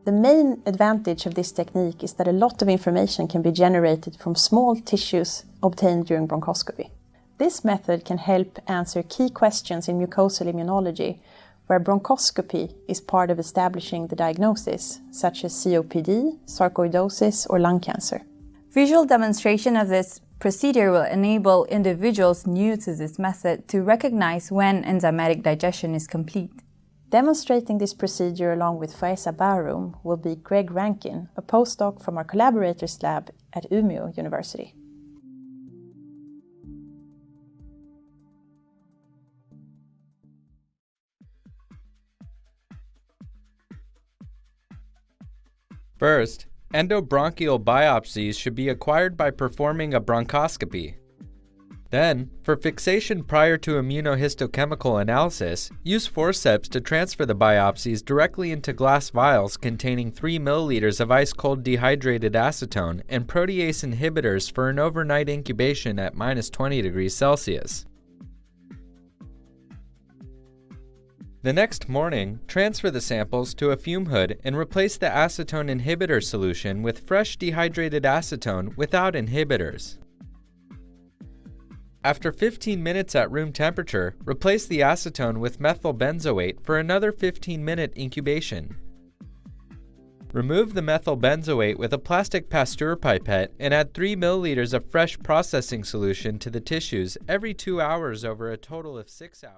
The main advantage of this technique is that a lot of information can be generated from small tissues obtained during bronchoscopy. This method can help answer key questions in mucosal immunology, where bronchoscopy is part of establishing the diagnosis, such as COPD, sarcoidosis, or lung cancer. Visual demonstration of this procedure will enable individuals new to this method to recognize when enzymatic digestion is complete. Demonstrating this procedure along with Faezzah Baharom will be Greg Rankin, a postdoc from our collaborators lab at Umeå University. First, endobronchial biopsies should be acquired by performing a bronchoscopy. Then, for fixation prior to immunohistochemical analysis, use forceps to transfer the biopsies directly into glass vials containing 3 ml of ice-cold dehydrated acetone and protease inhibitors for an overnight incubation at -20 degrees Celsius. The next morning, transfer the samples to a fume hood and replace the acetone inhibitor solution with fresh dehydrated acetone without inhibitors. After 15 minutes at room temperature, replace the acetone with methyl benzoate for another 15-minute incubation. Remove the methyl benzoate with a plastic Pasteur pipette and add 3 ml of fresh processing solution to the tissues every 2 hours over a total of 6 hours.